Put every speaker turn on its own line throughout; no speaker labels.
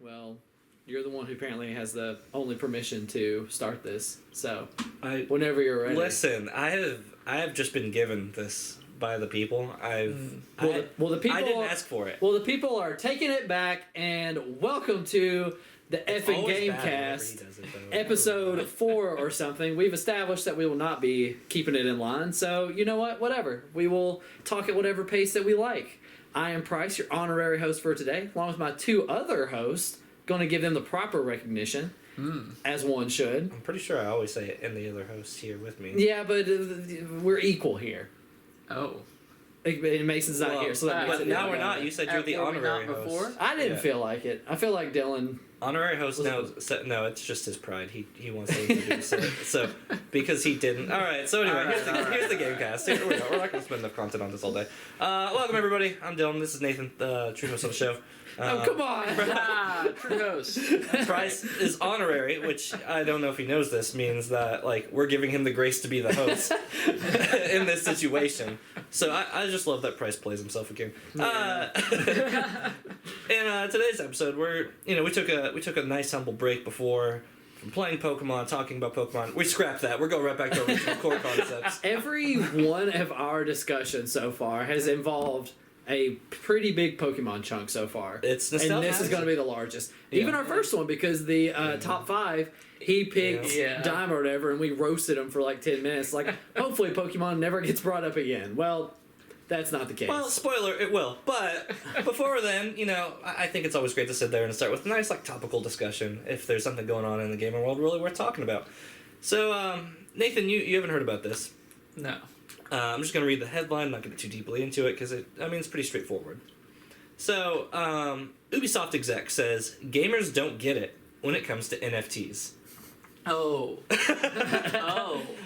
Well, you're the one who apparently has the only permission to start this. So, whenever you're ready.
Listen, I have just been given this by the people.
The people.
I didn't ask for it.
Well, the people are taking it back, and welcome to the effing Gamecast, episode 4 or something. We've established that we will not be keeping it in line, so you know what? Whatever. We will talk at whatever pace that we like. I am Price, your honorary host for today, along with my 2 other hosts. Going to give them the proper recognition, as one should.
I'm pretty sure I always say it, and the other host here with me.
Yeah, but we're equal here.
Oh.
And Mason's not here, so that makes
but
it
now we're not. You said you're the honorary host.
I didn't feel like it. I feel like Dylan...
Honorary host now... No, it's just his pride. He wants to introduce it. So, because he didn't... Alright, so anyway, here's the Gamecast. Here we go. We're not going to spend enough content on this all day. Welcome, everybody. I'm Dylan. This is Nathan, the true host of the show.
Oh, come on!
True host.
Price is honorary, which I don't know if he knows this, means that, like, we're giving him the grace to be the host in this situation. So I just love that Price plays himself a game. In today's episode, we took a nice humble break before from playing Pokemon, talking about Pokemon. We scrapped that. We're going right back to our original core concepts.
Every one of our discussions so far has involved a pretty big Pokemon chunk so far.
It's nostalgic.
And this is going to be the largest. Yeah. Even our first one, because the top 5, he picked Dime or whatever, and we roasted him for like 10 minutes. Like, hopefully Pokemon never gets brought up again. Well, that's not the case.
Well, spoiler, it will. But before then, I think it's always great to sit there and start with a nice, like, topical discussion if there's something going on in the gaming world really worth talking about. So, Nathan, you haven't heard about this.
No.
I'm just going to read the headline. I'm not going to get too deeply into it because it's pretty straightforward. So, Ubisoft exec says gamers don't get it when it comes to NFTs.
Oh.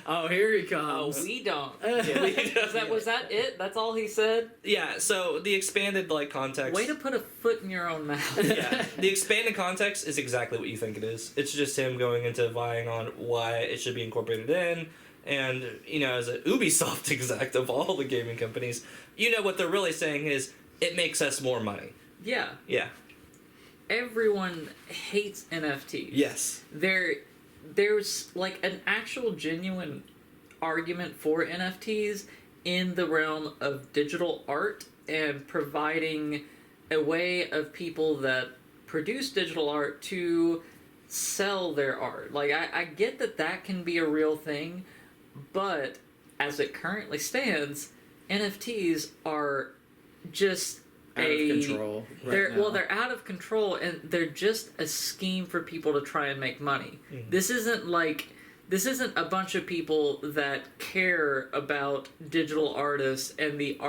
Oh, here he comes.
Oh, we don't.
Yeah.
Was that it? That's all he said?
Yeah, so the expanded context...
Way to put a foot in your own mouth.
Yeah, the expanded context is exactly what you think it is. It's just him going into vying on why it should be incorporated in. And, as an Ubisoft exec of all the gaming companies, what they're really saying is, it makes us more money.
Yeah.
Yeah.
Everyone hates NFTs.
Yes.
There's, like, an actual genuine argument for NFTs in the realm of digital art and providing a way of people that produce digital art to sell their art. Like, I get that can be a real thing, but as it currently stands, NFTs are just
out of control.
They're out of control, and they're just a scheme for people to try and make money. Mm-hmm. This isn't a bunch of people that care about digital artists and the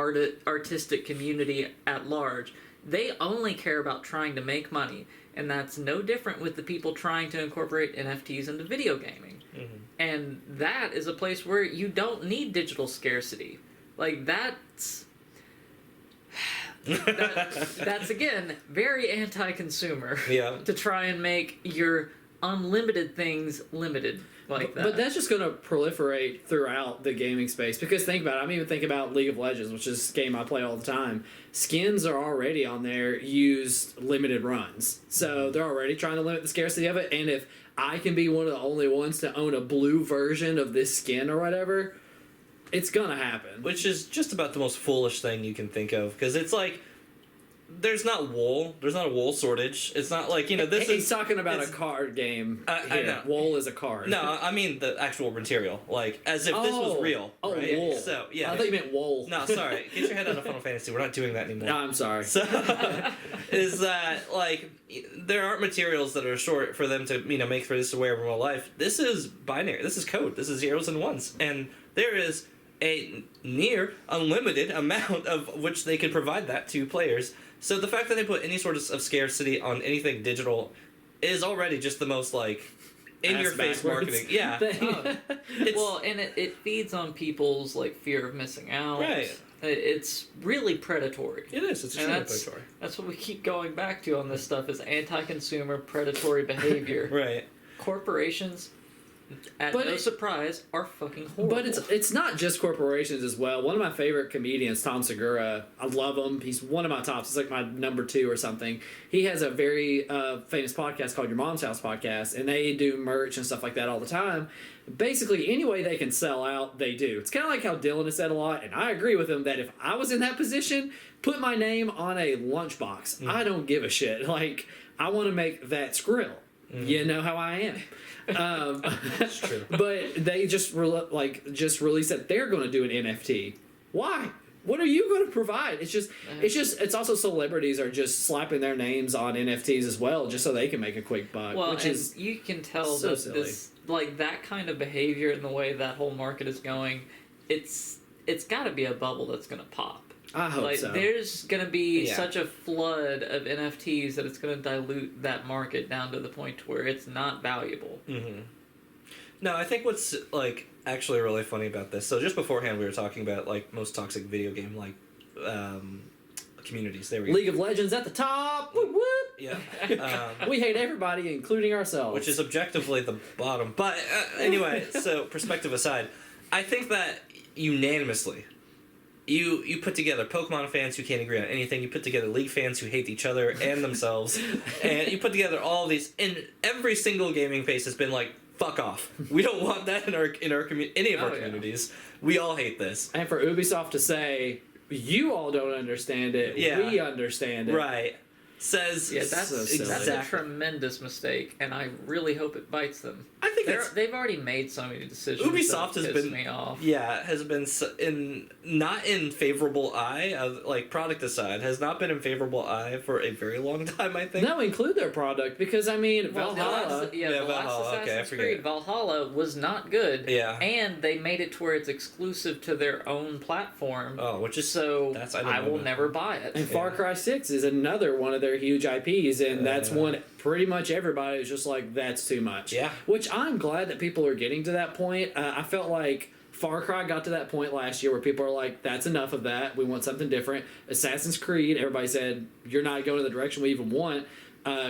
artistic community at large. They only care about trying to make money, and that's no different with the people trying to incorporate NFTs into video gaming. Mm-hmm. And that is a place where you don't need digital scarcity. Like, that's again, very anti-consumer.
Yeah.
To try and make your unlimited things limited like that.
But that's just going to proliferate throughout the gaming space. Because think about it. I'm even thinking about League of Legends, which is a game I play all the time. Skins are already on there used limited runs. So they're already trying to limit the scarcity of it. And if I can be one of the only ones to own a blue version of this skin or whatever, it's going to happen.
Which is just about the most foolish thing you can think of. Because it's like... There's not a wool shortage. It's not like,
He's talking about a card game.
I know.
Wool is a card.
No, I mean the actual material. Like, as if this was real.
Oh,
right?
wool.
So, yeah.
I thought you meant wool.
No, sorry. Get your head out of Final Fantasy. We're not doing that anymore.
No, I'm sorry.
So, is that, like, there aren't materials that are short for them to, make for this to wear in real life. This is binary. This is code. This is zeros and ones. And there is a near unlimited amount of which they can provide that to players. So the fact that they put any sort of scarcity on anything digital is already just the most, like, in-your-face marketing. Yeah.
Well, and it feeds on people's, like, fear of missing out.
Right.
It's really predatory.
It is. It's extremely predatory.
That's what we keep going back to on this stuff is anti-consumer predatory behavior.
Right.
Corporations no surprise, are fucking horrible.
But it's not just corporations as well. One of my favorite comedians, Tom Segura, I love him. He's one of my tops. He's like my number 2 or something. He has a very famous podcast called Your Mom's House Podcast, and they do merch and stuff like that all the time. Basically, any way they can sell out, they do. It's kind of like how Dylan has said a lot, and I agree with him that if I was in that position, put my name on a lunchbox. I don't give a shit. Like, I want to make that Skrill. You know how I am.
That's true.
But they just released that they're going to do an NFT. Why? What are you going to provide? It's also celebrities are just slapping their names on NFTs as well, just so they can make a quick buck.
Well,
which is
you can tell
so
that
silly.
this, like, that kind of behavior and the way that whole market is going, it's got to be a bubble that's going to pop.
I hope
like,
so.
There's going to be such a flood of NFTs that it's going to dilute that market down to the point to where it's not valuable.
Mm-hmm. No, I think what's, like, actually really funny about this, so just beforehand we were talking about, like, most toxic video game, like, communities. There we go.
League of Legends at the top. Whoop, whoop.
Yeah.
We hate everybody, including ourselves.
Which is objectively the bottom. But anyway, so perspective aside, I think that unanimously, you put together Pokemon fans who can't agree on anything, you put together League fans who hate each other and themselves, and you put together all these, and every single gaming face has been like, fuck off. We don't want that in our any of our communities. We all hate this.
And for Ubisoft to say, you all don't understand it, we understand it.
Right. Says
that's a tremendous mistake, and I really hope it bites them.
I think
they've already made so many decisions.
Ubisoft has been
me off.
Yeah, has been not in favorable eye of, like, product aside, has not been in favorable eye for a very long time. I think.
No, include their product because I mean Valhalla.
The last Assassin's Creed, Valhalla was not good.
Yeah,
and they made it to where it's exclusive to their own platform.
Oh, which is
I will never buy it.
And Far Cry 6 is another one of their huge IPs, and that's one pretty much everybody is just like, that's too much.
Yeah.
Which I'm glad that people are getting to that point. I felt like Far Cry got to that point last year where people are like, that's enough of that. We want something different. Assassin's Creed, everybody said, you're not going in the direction we even want.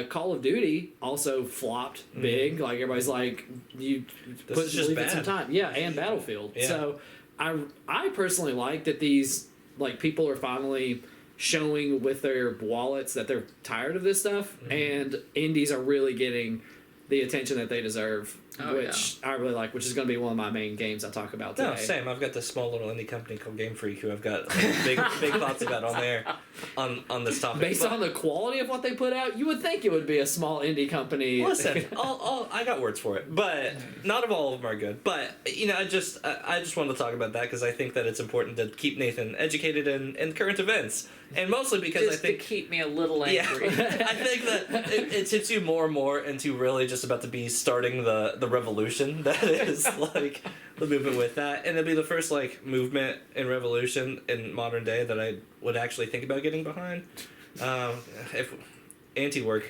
Call of Duty also flopped big. Like, everybody's like, you put some time. Yeah, and Battlefield.
Yeah.
So I personally like that these, like, people are finally showing with their wallets that they're tired of this stuff, and indies are really getting the attention that they deserve, which I really like, which is going to be one of my main games I talk about today.
No, same. I've got this small little indie company called Game Freak who I've got big thoughts about on there on this topic.
Based on the quality of what they put out, you would think it would be a small indie company.
Listen, I got words for it, but not all of them are good. But, you know, I just wanted to talk about that because I think that it's important to keep Nathan educated in current events. And mostly because
I think to keep me a little angry.
Yeah, I think that it tips you more and more into really just about to be starting the revolution that is, like, the movement with that. And it'll be the first, like, movement and revolution in modern day that I would actually think about getting behind. If anti-work.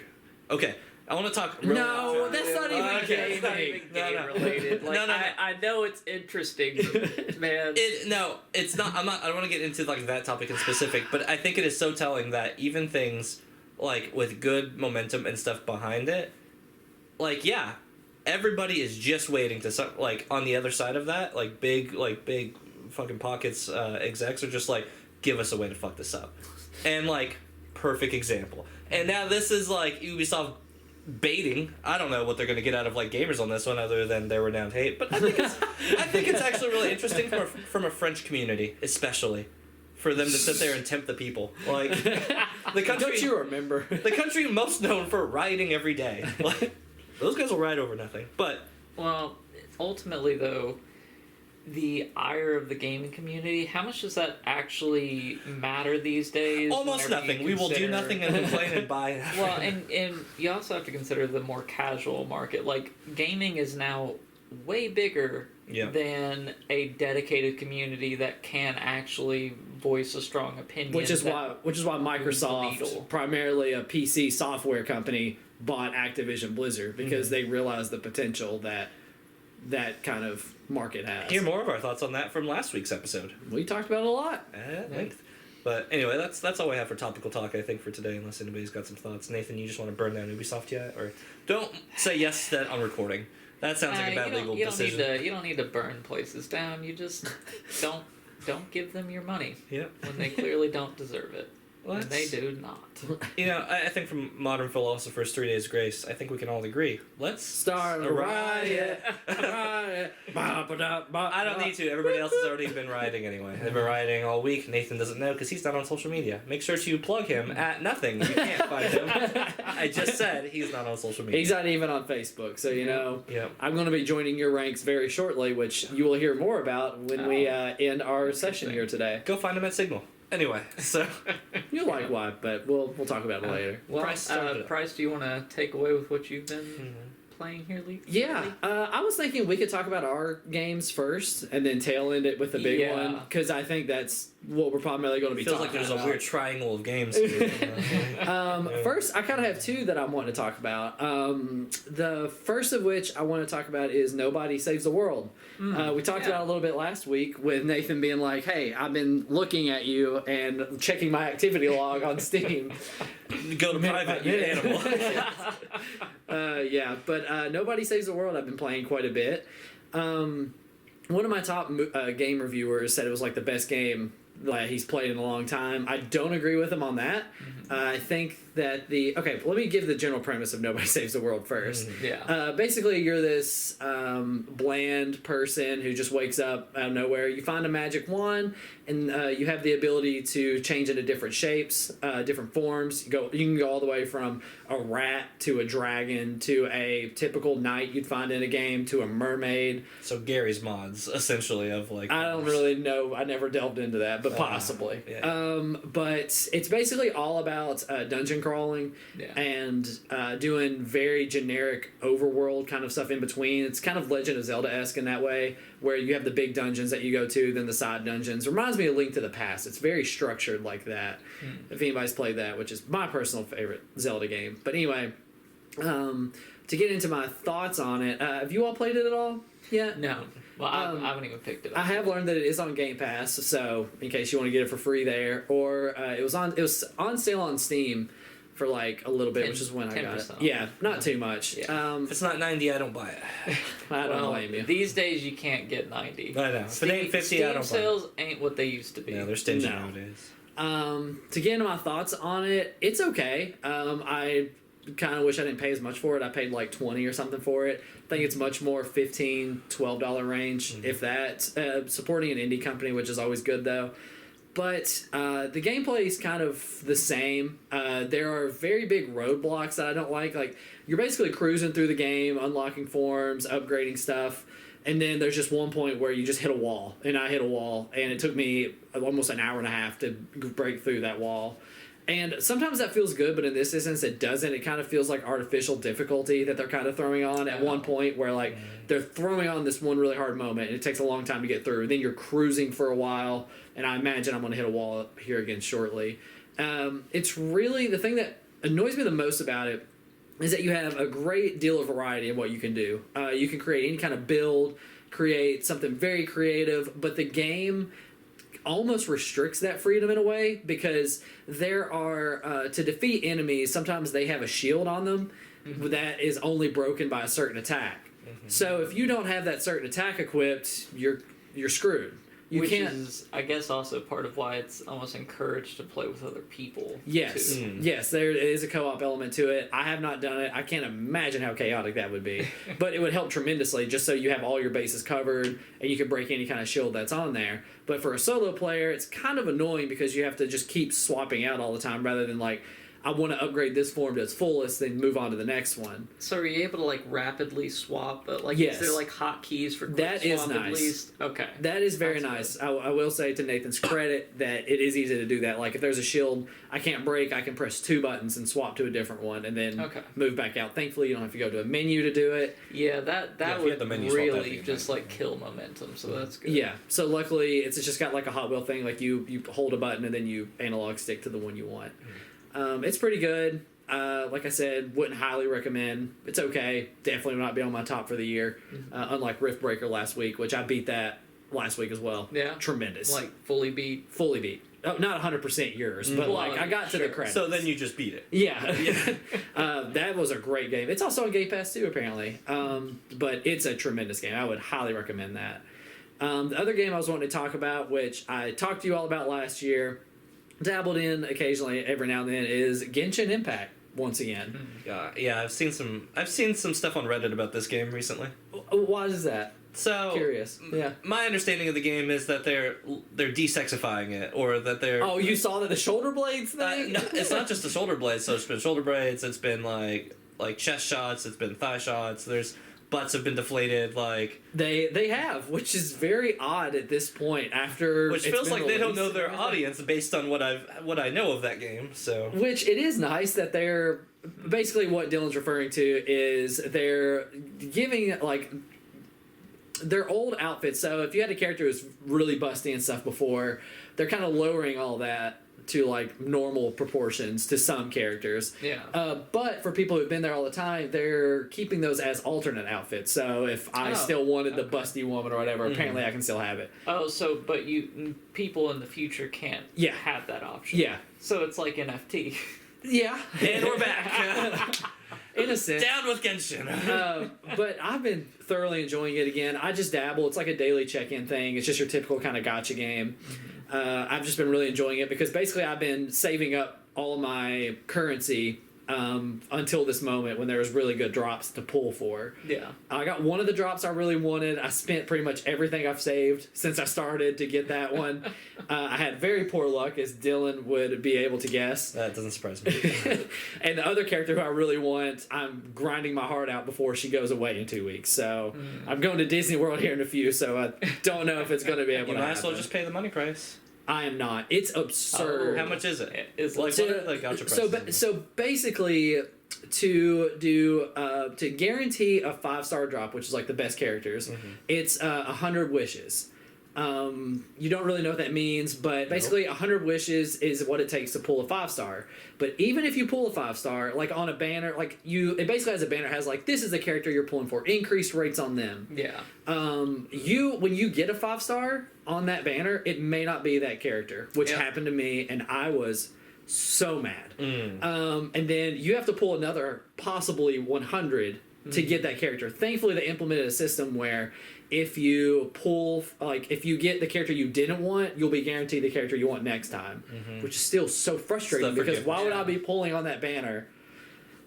Okay. I want to talk.
No, that's not even gaming.
Not even game related. Like,
no.
I know it's interesting, man.
It's not. I don't want to get into, like, that topic in specific, but I think it is so telling that even things like with good momentum and stuff behind it, like, everybody is just waiting to, like, on the other side of that, like big fucking pockets execs are just like, give us a way to fuck this up, and, like, perfect example. And now this is like Ubisoft baiting. I don't know what they're going to get out of, like, gamers on this one other than their renowned hate, but I think it's actually really interesting from a French community, especially for them to sit there and tempt the people. Like, the country.
Don't you remember?
The country most known for rioting every day. Like, those guys will riot over nothing. But
ultimately, though, the ire of the gaming community, how much does that actually matter these days?
Almost nothing. We will do nothing and complain and buy nothing.
Well, and you also have to consider the more casual market. Like, gaming is now way bigger than a dedicated community that can actually voice a strong opinion.
Which is why Microsoft, primarily a PC software company, bought Activision Blizzard, because they realized the potential that kind of market has.
Hear more of our thoughts on that from last week's episode.
We talked about it a lot.
At length. But anyway, that's all I have for topical talk, I think, for today, unless anybody's got some thoughts. Nathan, you just want to burn down Ubisoft yet? Or don't say yes to that on recording. That sounds like a bad legal decision.
You don't need to burn places down. You just don't give them your money.
Yep.
When they clearly don't deserve it.
Well,
and they do not.
I think from modern philosophers, 3 Days Grace, I think we can all agree. Let's
start a riot. I
don't need to. Everybody else has already been rioting anyway. They've been rioting all week. Nathan doesn't know because he's not on social media. Make sure to plug him at nothing. You can't find him. I just said he's not on social media.
He's not even on Facebook. So,
Yep.
I'm going to be joining your ranks very shortly, which you will hear more about when we end our session here today.
Go find him at Signal. Anyway, so
you'll like why, but we'll talk about it later.
Well, Price, do you want to take away with what you've been playing here lately?
Yeah, I was thinking we could talk about our games first and then tail end it with the big one because I think that's what we're primarily going to be talking about.
Feels like there's a weird triangle of games.
First, I kind of have two that I want to talk about. The first of which I want to talk about is Nobody Saves the World. We talked about it a little bit last week with Nathan being like, hey, I've been looking at you and checking my activity log on Steam.
Go to private, you animal.
But Nobody Saves the World I've been playing quite a bit. One of my top game reviewers said it was like the best game that he's played in a long time. I don't agree with him on that. I think that let me give the general premise of Nobody Saves the World first. Basically, you're this bland person who just wakes up out of nowhere. You find a magic wand, and you have the ability to change into different shapes, different forms. You can go all the way from a rat to a dragon to a typical knight you'd find in a game to a mermaid.
So Gary's mods, essentially, of like...
I don't really know. I never delved into that, but possibly. But it's basically all about dungeon crawling and doing very generic overworld kind of stuff in between. It's kind of Legend of Zelda-esque in that way, where you have the big dungeons that you go to, then the side dungeons. Reminds me of Link to the Past. It's very structured like that. If anybody's played that, which is my personal favorite Zelda game. But anyway, to get into my thoughts on it, have you all played it at all yet?
No. Well, I haven't even picked it up.
I have learned that it is on Game Pass, so in case you want to get it for free there, or it was on sale on Steam for like a little bit, which is when I got it. Yeah, not too much.
Yeah. If it's not 90, I don't buy it.
I don't blame you.
These days you can't get 90.
I know. If it ain't 50, I don't buy it.
Steam sales ain't what they used to be.
Yeah, they're stingy nowadays.
To get into my thoughts on it, it's okay. I kind of wish I didn't pay as much for it. I paid like $20 or something for it. I think it's much more $15, $12 range, if that. Supporting an indie company, which is always good though. But the gameplay is kind of the same. There are very big roadblocks that I don't like. Like, you're basically cruising through the game, unlocking forms, upgrading stuff, and then there's just one point where you just hit a wall. And I hit a wall, and it took me almost an hour and a half to break through that wall. And sometimes that feels good, but in this instance it doesn't. It kind of feels like artificial difficulty that they're kind of throwing on at one point where like they're throwing on this one really hard moment and it takes a long time to get through. Then you're cruising for a while, and I imagine I'm going to hit a wall here again shortly. It's really, the thing that annoys me the most about it is that you have a great deal of variety in what you can do. You can create any kind of build, create something very creative, but the game almost restricts that freedom in a way, because there are to defeat enemies, sometimes they have a shield on them that is only broken by a certain attack. So if you don't have that certain attack equipped, you're screwed.
Which is, I guess, also part of why it's almost encouraged to play with other people.
Yes, yes, there is a co-op element to it. I have not done it. I can't imagine how chaotic that would be. But it would help tremendously just so you have all your bases covered and you can break any kind of shield that's on there. But for a solo player, it's kind of annoying because you have to just keep swapping out all the time rather than like, I want to upgrade this form to its fullest, then move on to the next one.
So are you able to like rapidly swap? Like,
yes.
Is there like hotkeys for quick
that
swap
is nice.
at least? Okay.
That is very nice. I will say to Nathan's credit that it is easy to do that. Like if there's a shield I can't break, I can press 2 buttons and swap to a different one and then move back out. Thankfully, you don't have to go to a menu to do it.
Yeah, that would really just like kill momentum, so that's good.
Yeah, so luckily it's just got like a Hot Wheel thing. Like you hold a button and then you analog stick to the one you want. It's pretty good. Like I said, wouldn't highly recommend. It's okay. Definitely will not be on my top for the year. Unlike Riftbreaker last week, which I beat that last week as well.
Yeah.
Tremendous.
Like fully beat.
Fully beat. not 100% yours, but like I got to the credits.
So then you just beat it.
Yeah. That was a great game. It's also on Game Pass too, apparently. But it's a tremendous game. I would highly recommend that. The other game I was wanting to talk about, which I talked to you all about last year, dabbled in occasionally every now and then, is Genshin Impact once again.
Yeah, I've seen some stuff on Reddit about this game recently.
Why is that?
So
Curious. Yeah.
My understanding of the game is that they're desexifying it, or that they're.
Oh, you saw that the shoulder blades thing?
No, it's not just the shoulder blades. So it's been shoulder blades. It's been like chest shots. It's been thigh shots. There's butts have been deflated. Like
they have, which is very odd at this point. After
which feels like they don't know their audience based on what I know of that game. So
which it is nice that they're basically what Dylan's referring to is they're giving like their old outfits. So if you had a character who was really busty and stuff before, they're kind of lowering all that to like normal proportions to some characters.
Yeah.
But for people who've been there all the time, they're keeping those as alternate outfits. So if I still wanted the busty woman or whatever, apparently I can still have it.
Oh, so but people in the future can't have that option.
Yeah.
So it's like NFT.
Yeah.
And we're back.
In a sense.
Down with Genshin.
But I've been thoroughly enjoying it again. I just dabble. It's like a daily check-in thing. It's just your typical kind of gacha game. I've just been really enjoying it because basically I've been saving up all my currency until this moment when there was really good drops to pull for.
Yeah.
I got one of the drops I really wanted. I spent pretty much everything I've saved since I started to get that one. I had very poor luck, as Dylan would be able to guess.
That doesn't surprise me.
And the other character who I really want, I'm grinding my heart out before she goes away in 2 weeks. So I'm going to Disney World here in a few, so I don't know if it's going to be able to
You might as well
happen.
just pay the money price.
I am not. It's absurd.
How much is it?
It's
Like what are the gacha prices?
So basically, to guarantee a 5-star drop, which is like the best characters, it's 100 wishes. You don't really know what that means, but basically 100 wishes is what it takes to pull a 5-star. But even if you pull a 5-star, like on a banner, like it basically has a banner has like, this is the character you're pulling for, increased rates on them.
Yeah.
When you get a 5-star on that banner, it may not be that character, which happened to me, and I was so mad. And then you have to pull another possibly 100 to get that character. Thankfully, they implemented a system where if you pull, like, if you get the character you didn't want, you'll be guaranteed the character you want next time, which is still so frustrating because why would I be pulling on that banner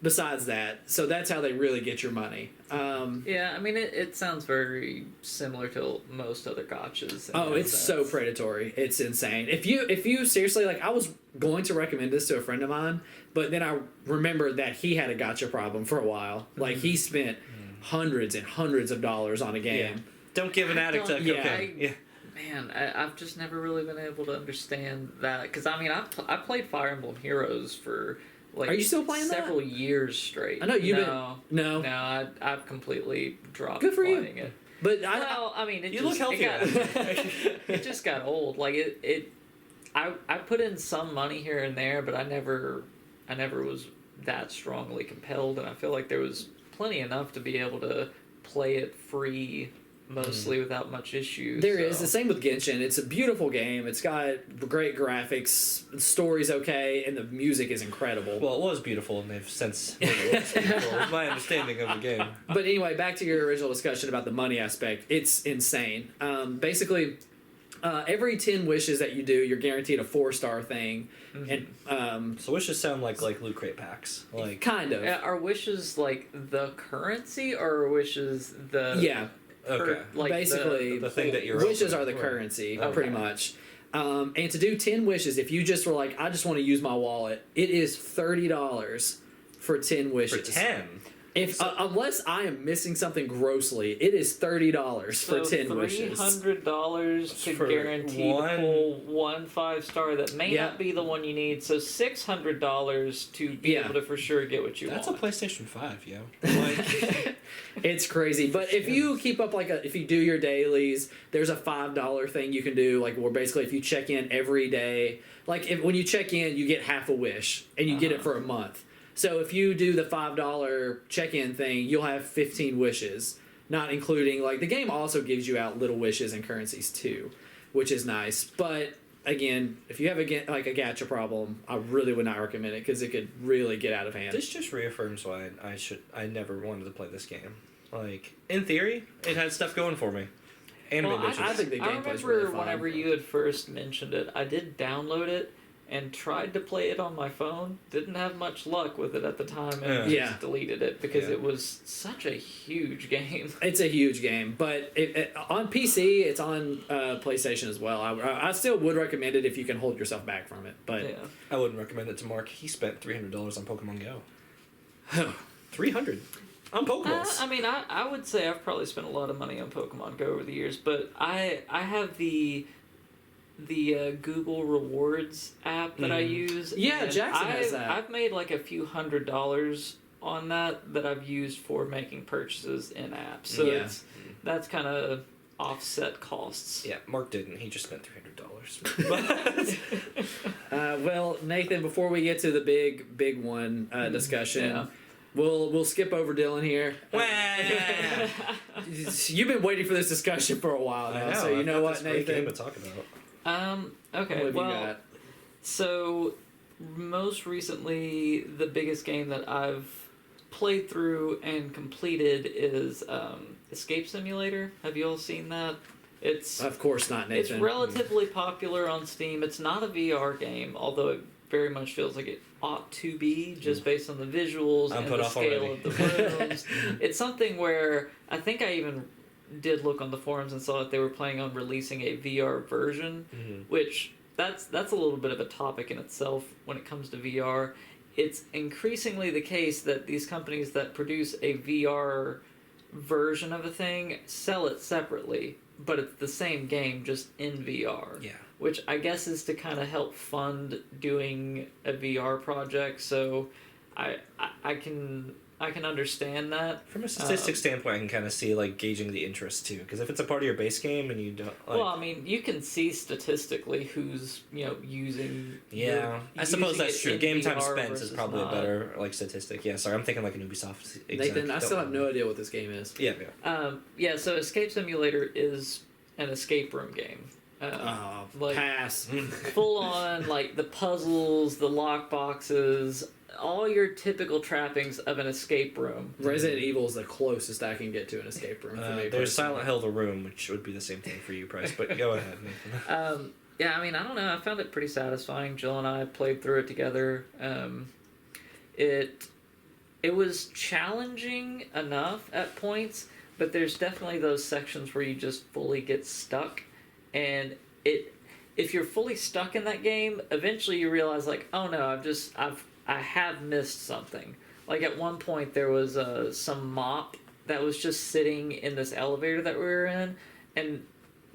besides that? So that's how they really get your money.
Yeah, I mean, it sounds very similar to most other gachas.
Oh, it's so predatory. It's insane. If you seriously, like, I was going to recommend this to a friend of mine, but then I remembered that he had a gacha problem for a while. Like, he spent hundreds and hundreds of dollars on a game.
Yeah. Don't give an addict a cocaine.
Man, I've just never really been able to understand that. Because, I mean, I played Fire Emblem Heroes for, like,
are you still playing
several years straight.
I know you've
No,
No,
I've completely dropped
Good for you.
playing it.
But
I mean,
you look healthier.
It just got old. Like I put in some money here and there, but I never was that strongly compelled, and I feel like there was plenty enough to be able to play it free, mostly without much issue.
There is the same with Genshin. It's a beautiful game. It's got great graphics, the story's okay, and the music is incredible.
Well, it was beautiful, and they've since made it less beautiful. Is my understanding of the game.
But anyway, back to your original discussion about the money aspect. It's insane. Basically, every 10 wishes that you do, you're guaranteed a 4-star thing. And
so wishes sound like loot crate packs, like
kind of.
Are wishes like the currency, or are wishes the
Okay.
Like
basically
the thing that you're
wishes
opening.
are the currency,
Okay.
pretty much. And to do 10 wishes, if you just were like, I just want to use my wallet, it is $30 for 10 wishes.
For 10?
If unless I am missing something grossly, it is $30 for 10 wishes.
$300 to
For
guarantee
one-
to pull one 5-star that may
Yeah.
not be the one you need. So $600 to be able to for sure get what you
That's a
want.
PlayStation 5, yo. Like,
It's crazy. But if you keep up if you do your dailies, there's a $5 thing you can do, like where basically if you check in every day, like when you check in, you get half a wish and you get it for a month. So if you do the $5 check-in thing, you'll have 15 wishes, not including, like, the game also gives you out little wishes and currencies too, which is nice. But again, if you have a gacha problem, I really would not recommend it because it could really get out of hand.
This just reaffirms why I never wanted to play this game. Like, in theory, it had stuff going for me. Anime
Well,
I think the
I
gameplay's
remember
really fun.
whenever you had first mentioned it, I did download it and tried to play it on my phone. Didn't have much luck with it at the time, and just deleted it because it was such a huge game.
It's a huge game, but on PC, it's on PlayStation as well. I still would recommend it if you can hold yourself back from it. But
I wouldn't recommend it to Mark. He spent $300 on Pokemon Go. 300 on Pokeballs.
I mean, I would say I've probably spent a lot of money on Pokemon Go over the years, but I have the Google Rewards app that I use.
Yeah, Jackson has that.
I've made like a few $100s on that I've used for making purchases in apps. So that's kind of offset costs.
Yeah, Mark didn't. He just spent $300.
Well, Nathan, before we get to the big one discussion, we'll skip over Dylan here. You've been waiting for this discussion for a while now, so you know what, Nathan?
Game to talk about.
Okay, well, so most recently, the biggest game that I've played through and completed is Escape Simulator. Have you all seen that? It's
of course not, Nathan.
It's relatively popular on Steam. It's not a VR game, although it very much feels like it ought to be, just based on the visuals and the scale of the rooms. It's something where I think I even did look on the forums and saw that they were planning on releasing a VR version, which that's a little bit of a topic in itself when it comes to VR. It's increasingly the case that these companies that produce a VR version of a thing sell it separately, but it's the same game just in VR.
Yeah.
Which I guess is to kind of help fund doing a VR project. So I can understand that.
From a statistics standpoint, I can kind of see like gauging the interest too, because if it's a part of your base game and you don't. Like,
well, I mean, you can see statistically who's using.
Yeah, I suppose that's true. Game time
VR
spent is probably a better like statistic. Yeah, sorry, I'm thinking like an Ubisoft.
Nathan, I still have no idea what this game is.
Yeah.
So Escape Simulator is an escape room game.
Pass.
Full on, like the puzzles, the lock boxes, all your typical trappings of an escape room.
Resident Evil is the closest I can get to an escape room for me.
There's Silent Hill The Room, which would be the same thing for you, Price, but go ahead, Nathan.
Yeah, I mean, I don't know. I found it pretty satisfying. Jill and I played through it together. It was challenging enough at points, but there's definitely those sections where you just fully get stuck. And if you're fully stuck in that game, eventually you realize, like, oh no, I have missed something. Like at one point there was some mop that was just sitting in this elevator that we were in, and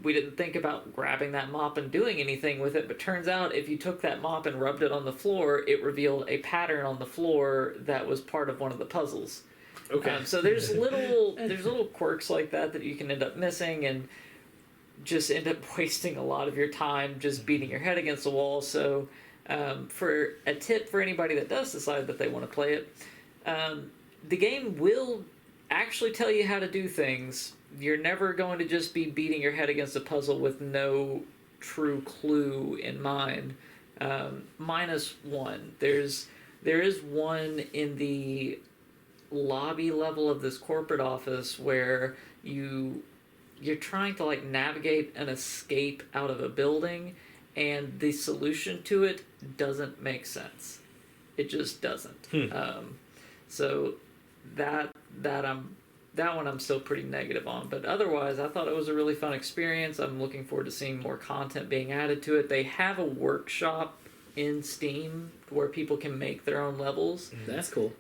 we didn't think about grabbing that mop and doing anything with it, but turns out if you took that mop and rubbed it on the floor, it revealed a pattern on the floor that was part of one of the puzzles.
Okay.
So there's little quirks like that you can end up missing, and just end up wasting a lot of your time just beating your head against the wall. So for a tip for anybody that does decide that they want to play it, the game will actually tell you how to do things. You're never going to just be beating your head against a puzzle with no true clue in mind. Minus one. There is one in the lobby level of this corporate office where you're trying to like navigate an escape out of a building, and the solution to it doesn't make sense. It just doesn't. So that one I'm still pretty negative on, but otherwise I thought it was a really fun experience. I'm looking forward to seeing more content being added to it. They have a workshop in Steam where people can make their own levels.
That's cool.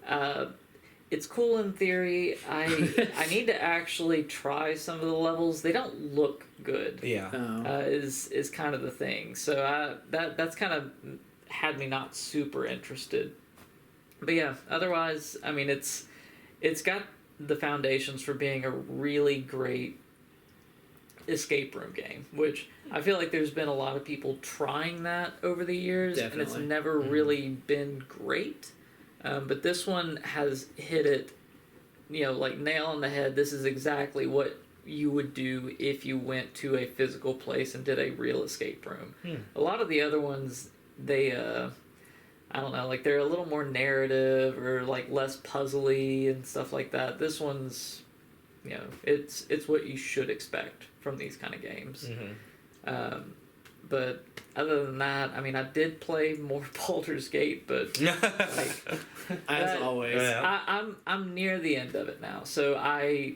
It's cool in theory. I need to actually try some of the levels. They don't look good.
Yeah.
Is kind of the thing. So that's kind of had me not super interested. But yeah, otherwise, I mean, it's got the foundations for being a really great escape room game, which I feel like there's been a lot of people trying that over the years.
Definitely.
And it's never really been great. But this one has hit it, like nail on the head. This is exactly what you would do if you went to a physical place and did a real escape room. A lot of the other ones, they I don't know, like they're a little more narrative or like less puzzly and stuff like that. This one's, you know, it's what you should expect from these kind of games. But other than that, I mean, I did play more Baldur's Gate, but like,
as always,
I'm near the end of it now. So I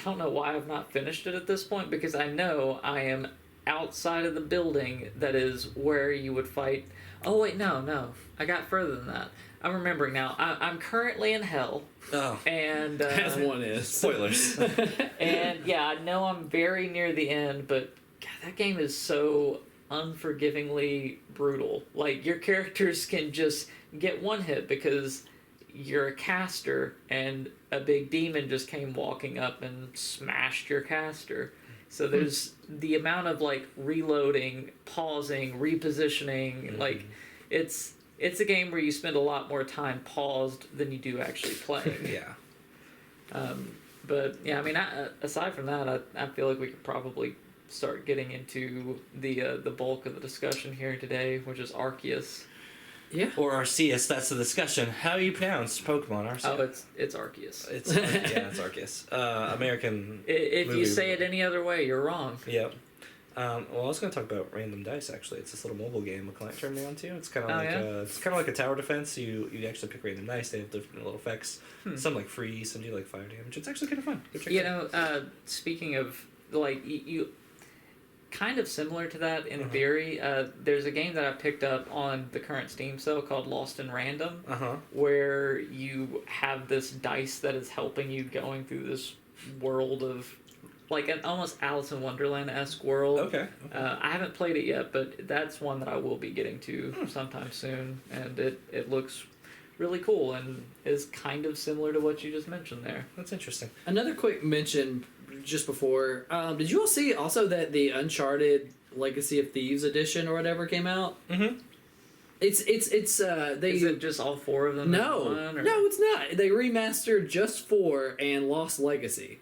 don't know why I've not finished it at this point, because I know I am outside of the building that is where you would fight. Oh wait, no, I got further than that. I'm remembering now. I'm currently in hell.
Oh,
and
as one is.
Spoilers.
And yeah, I know I'm very near the end, but God, that game is so unforgivingly brutal. Like, your characters can just get one hit because you're a caster and a big demon just came walking up and smashed your caster. So there's the amount of like reloading, pausing, repositioning. Like, it's a game where you spend a lot more time paused than you do actually playing.
Yeah.
But yeah, I mean, aside from that, I feel like we could probably start getting into the bulk of the discussion here today, which is Arceus.
Yeah.
Or Arceus, that's the discussion. How do you pronounce Pokemon Arceus?
Oh, it's Arceus.
It's Arceus. American.
If
movie.
you say it any other way, you're wrong.
Yep. Well, I was going to talk about Random Dice. Actually, it's this little mobile game a client turned me on to. It's kind of like a tower defense. You actually pick random dice. They have different little effects. Some like freeze, some do like fire damage. It's actually kind of fun.
You know, speaking of like you kind of similar to that in theory. There's a game that I picked up on the current Steam sale called Lost in Random, where you have this dice that is helping you going through this world of like an almost Alice in Wonderland-esque world.
Okay.
I haven't played it yet, but that's one that I will be getting to sometime soon, and it looks really cool and is kind of similar to what you just mentioned there.
That's interesting.
Another quick mention just before, did you all see also that the Uncharted Legacy of Thieves edition or whatever came out? It's they...
Is it just all four of them?
No,
in one, or?
No, it's not. They remastered just 4 and Lost Legacy.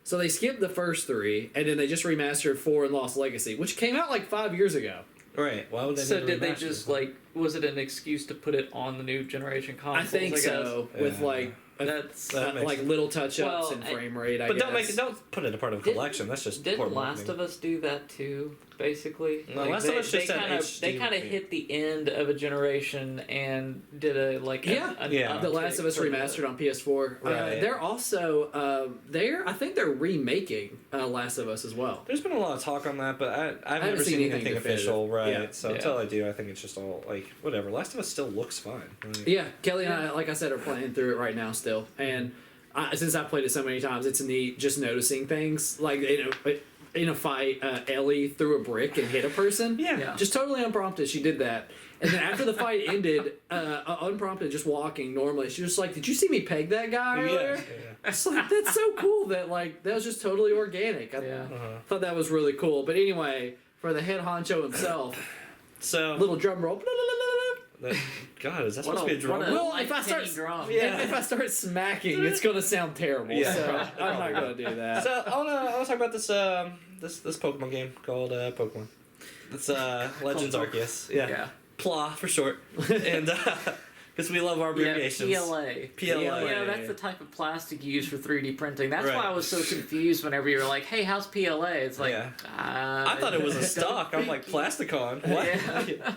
So they skipped the first 3, and then they just remastered 4 and Lost Legacy, which came out like 5 years ago.
Right. Why would they?
So did they just like? Was it an excuse to put it on the new generation consoles?
I think so. With like
that's
like little touch-ups and frame rate.
But don't put it a part of a collection. That's just
didn't Last of Us do that too? Basically,
no, Last of Us just
they kind of hit the end of a generation and did a like
The Last of Us remastered on PS4.
Right.
They're also I think they're remaking Last of Us as well.
There's been a lot of talk on that, but I've never seen anything official. Right.
Yeah.
So until I do, I think it's just all like whatever. Last of Us still looks fine. Right?
Yeah, Kelly and I, like I said, are playing through it right now still, and since I've played it so many times, it's neat just noticing things like in a fight, Ellie threw a brick and hit a person.
Yeah.
Just totally unprompted, she did that. And then after the fight ended, unprompted, just walking normally, she was like, "Did you see me peg that guy earlier?"
Yeah.
It's like, that's so cool that that was just totally organic. I thought that was really cool. But anyway, for the head honcho himself,
so
little drum roll.
God, is that supposed to be a drum?
Well, if I start if I start smacking, it's gonna sound terrible.
Yeah.
So I'm not gonna do that.
So I wanna talk about this this Pokemon game called Pokemon. It's Legends Arceus. Yeah. PLA for short. And because we love our abbreviations.
PLA. You know, that's the type of plastic you use for 3D printing. That's why I was so confused whenever you were like, "Hey, how's PLA?" It's like,
I thought it was a stock. I'm like, Plasticon. What?
Yeah.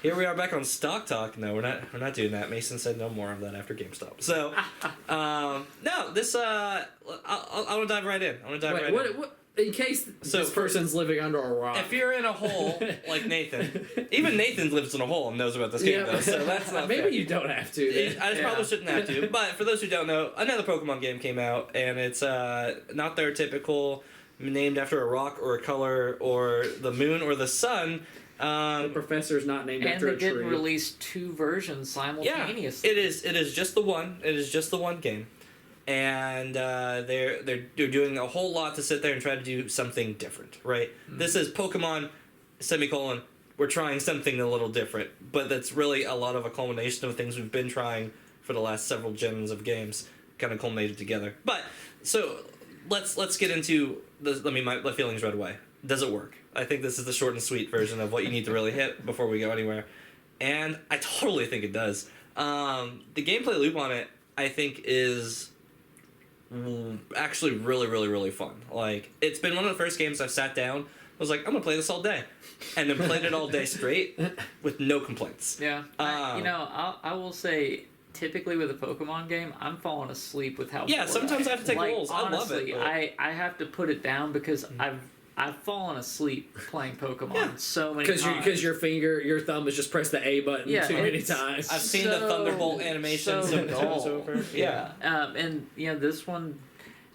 Here we are back on Stock Talk. No, we're not doing that. Mason said no more of that after GameStop. So, no, this I want to dive right in.
What, in case this person's living under a rock.
If you're in a hole like Nathan, even Nathan lives in a hole and knows about this game though. So that's not
maybe
fair.
You don't have to.
I probably shouldn't have to. But for those who don't know, another Pokemon game came out, and it's not their typical named after a rock or a color or the moon or the sun.
The professor's not named after a tree.
And they did release 2 versions simultaneously.
Yeah, it is just the one. It is just the one game, and they're doing a whole lot to sit there and try to do something different. Right. This is Pokemon, semicolon. We're trying something a little different, but that's really a lot of a culmination of things we've been trying for the last several gens of games, kind of culminated together. But so let's get into my feelings right away. Does it work? I think this is the short and sweet version of what you need to really hit before we go anywhere, and I totally think it does. The gameplay loop on it, I think, is actually really, really, really fun. Like, it's been one of the first games I've sat down, was like, I'm gonna play this all day, and then played it all day straight with no complaints.
Yeah, I will say, typically with a Pokemon game, I'm falling asleep with how.
Yeah, sometimes I have to take rolls.
Honestly,
I love it.
I have to put it down because I've fallen asleep playing Pokemon so many times.
Because your thumb has just pressed the A button too many times.
I've seen the Thunderbolt animation so many times over.
Yeah. And this one,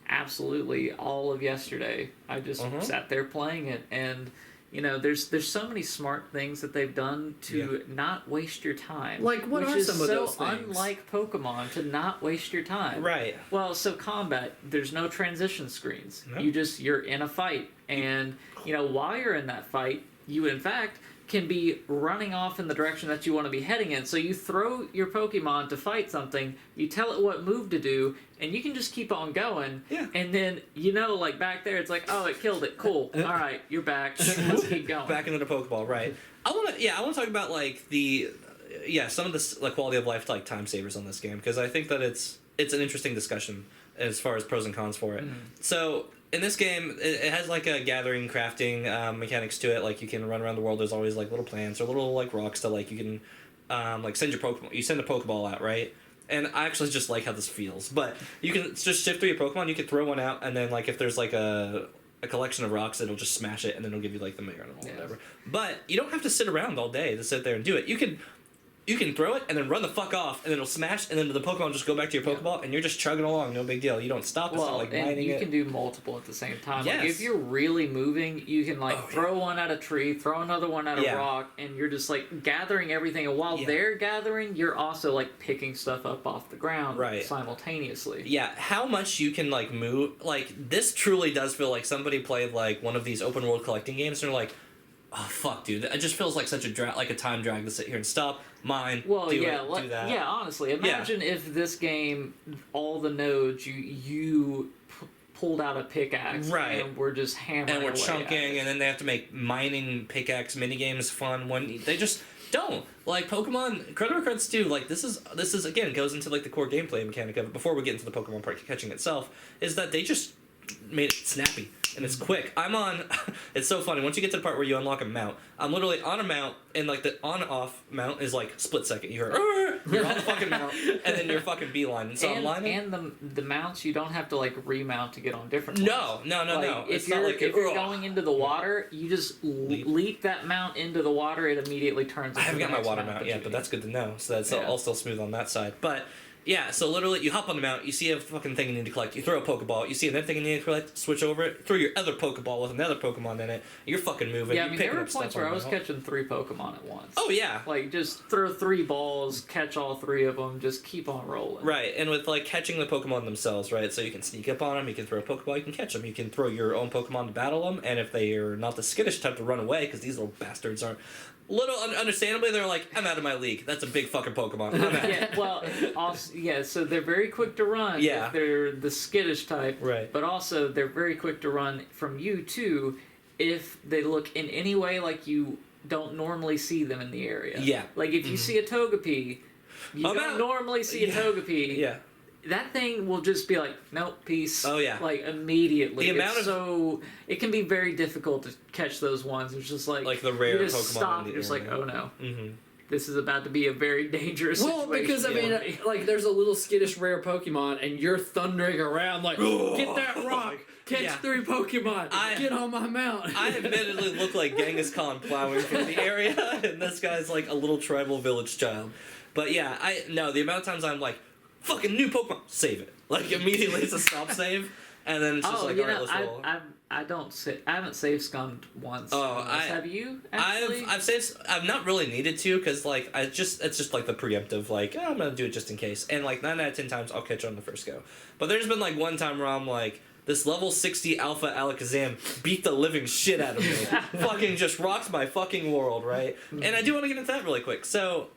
absolutely, all of yesterday, I just sat there playing it, and there's so many smart things that they've done to not waste your time.
Like, what are some of those things?
Which is so unlike Pokemon, to not waste your time.
Right.
Well, so combat, there's no transition screens.
No.
You're in a fight, and while you're in that fight, you in fact can be running off in the direction that you want to be heading in. So you throw your Pokemon to fight something, you tell it what move to do, and you can just keep on going.
Yeah.
And then, like back there, it's like, oh, it killed it. Cool. All right, you're back. Let's keep going.
Back into the Pokeball, right. I want to talk about, like, some of the quality of life, like, time savers on this game, because I think that it's an interesting discussion as far as pros and cons for it. So, in this game, it has, like, a gathering, crafting mechanics to it. Like, you can run around the world. There's always, like, little plants or little, like, rocks to, like, you can, send your Pokemon. You send a Pokeball out, right? And I actually just like how this feels. But you can just shift through your Pokemon. You can throw one out, and then, like, if there's, like, a collection of rocks, it'll just smash it, and then it'll give you, like, the Mega Animal or whatever. But you don't have to sit around all day to sit there and do it. You can throw it and then run the fuck off, and then it'll smash, and then the Pokemon will just go back to your Pokeball, and you're just chugging along, no big deal. You don't stop. It's not like mining
you
it.
can do multiple at the same time.
Yes.
Like, if you're really moving, you can throw one at a tree, throw another one at a rock, and you're just like gathering everything. And while they're gathering, you're also like picking stuff up off the ground simultaneously.
Yeah, how much you can like move. Like, this truly does feel like somebody played like one of these open world collecting games, and they're like, oh fuck, dude! It just feels like such a time drag to sit here and stop, mine, do that.
Yeah, honestly, imagine if this game, all the nodes, you pulled out a pickaxe, and we're just hammering,
and we're
away
chunking, and then they have to make mining pickaxe minigames fun. When they just don't, like, Pokemon, credit where credit's due. Like, this is again goes into like the core gameplay mechanic of it. Before we get into the Pokemon part catching itself, is that they just made it snappy. And it's quick. It's so funny. Once you get to the part where you unlock a mount, I'm literally on a mount, and like the on-off mount is like split second. You hear, you're on the fucking mount, and then you're fucking beeline. And so I'm lining.
And the mounts, you don't have to like remount to get on different ones.
No.
If you're going into the water, you just leap that mount into the water. It immediately turns.
I haven't got my water mount yet, but that's good to know. So that's all still smooth on that side. But yeah, so literally you hop on the mount, you see a fucking thing you need to collect, you throw a Pokeball, you see another thing you need to collect, switch over it, throw your other Pokeball with another Pokemon in it, you're fucking moving.
Yeah, I mean, there were points where I was catching 3 Pokemon at once.
Oh, yeah.
Like, just throw 3 balls, catch all 3 of them, just keep on rolling.
Right, and with, like, catching the Pokemon themselves, right, so you can sneak up on them, you can throw a Pokeball, you can catch them, you can throw your own Pokemon to battle them, and if they are not the skittish type to run away, because these little bastards aren't, understandably, they're like, I'm out of my league. That's a big fucking Pokemon. I'm out.
Yeah, well, also, so they're very quick to run if they're the skittish type.
Right.
But also, they're very quick to run from you, too, if they look in any way like you don't normally see them in the area.
Yeah.
Like, if you see a Togepi, you don't normally see a Togepi.
Yeah.
That thing will just be like, nope, peace.
Oh, yeah.
Like, immediately.
The
it can be very difficult to catch those ones. It's just like
the rare
you just
Pokemon
stop,
in the
you're just
area.
like, oh no.
Mm-hmm.
This is about to be a very dangerous situation.
Well, because, I mean, like, there's a little skittish rare Pokemon, and you're thundering around like, get that rock! Catch 3 Pokemon! Get on my mount!
I admittedly look like Genghis Khan plowing through the area, and this guy's like a little tribal village child. But yeah, the amount of times I'm like, fucking new Pokemon, save it. Like, immediately it's a stop save, and then it's just alright, let's roll.
I haven't save scummed once. Have you? Actually?
I've not really needed to, because like it's just like the preemptive, like, I'm gonna do it just in case, and like 9 out of 10 times I'll catch on the first go. But there's been like one time where I'm like, this level 60 Alpha Alakazam beat the living shit out of me. Fucking just rocked my fucking world, right? And I do want to get into that really quick. So,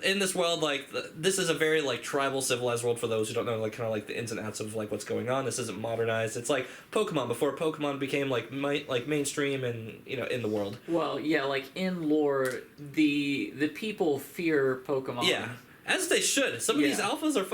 in this world, like, this is a very, like, tribal, civilized world for those who don't know, like, kind of, like, the ins and outs of, like, what's going on. This isn't modernized. It's like Pokemon before Pokemon became, like, mainstream and, you know, in the world.
Well, yeah, like, in lore, the people fear Pokemon.
Yeah. As they should. Some of these alphas are...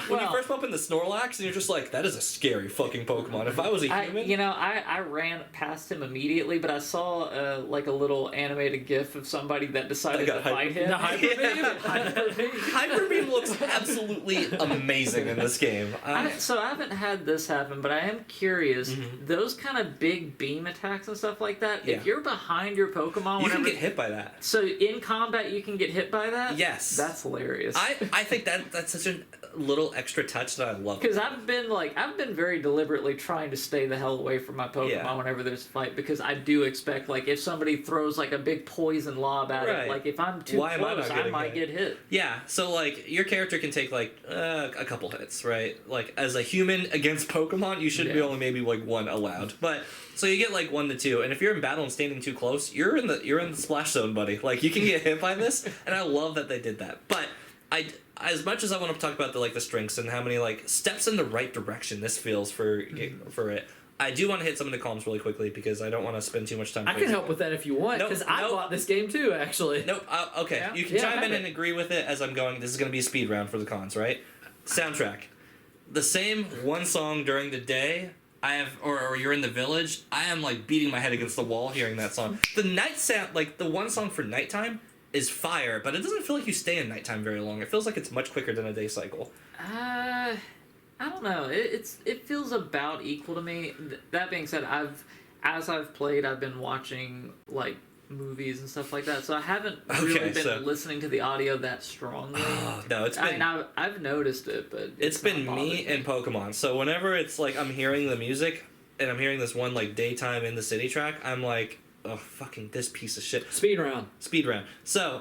when you first bump into Snorlax, and you're just like, that is a scary fucking Pokemon. If I was a human...
I ran past him immediately, but I saw, like, a little animated gif of somebody that decided to fight him.
The Hyper Beam?
Hyper Beam.
Hyper Beam looks absolutely amazing in this game.
So I haven't had this happen, but I am curious. Those kind of big beam attacks and stuff like that, if you're behind your Pokemon...
You can get hit by that.
So in combat, you can get hit by that?
Yes.
That's hilarious.
I think that's such a little extra touch that I love.
Because I've been very deliberately trying to stay the hell away from my Pokemon whenever there's a fight, because I do expect, like, if somebody throws, like, a big poison lob at it, like, if I'm too close, I might get hit.
Yeah, so, like, your character can take, like, a couple hits, right? Like, as a human against Pokemon, you should be only maybe, like, one allowed. But, so you get, like, 1 to 2, and if you're in battle and standing too close, you're in the splash zone, buddy. Like, you can get hit by this, and I love that they did that. But... as much as I want to talk about the strengths and how many like steps in the right direction this feels for it, I do want to hit some of the columns really quickly because I don't want to spend too much time.
I can help with that if you want, because I bought this game too, actually.
Nope. Okay, you can chime in and agree with it as I'm going. This is going to be a speed round for the cons, right? Soundtrack, the same one song during the day. I have, or you're in the village. I am like beating my head against the wall hearing that song. The night sound, like the one song for nighttime, is fire, but it doesn't feel like you stay in nighttime very long. It feels like it's much quicker than a day cycle.
I don't know. It feels about equal to me. That being said, as I've played, I've been watching like movies and stuff like that, so I haven't really been listening to the audio that strongly.
No, it's been...
I mean, I've noticed it, but
it's been me and Pokemon. So whenever it's like I'm hearing the music and I'm hearing this one like daytime in the city track, I'm like, oh, fucking this piece of shit.
Speed round.
So,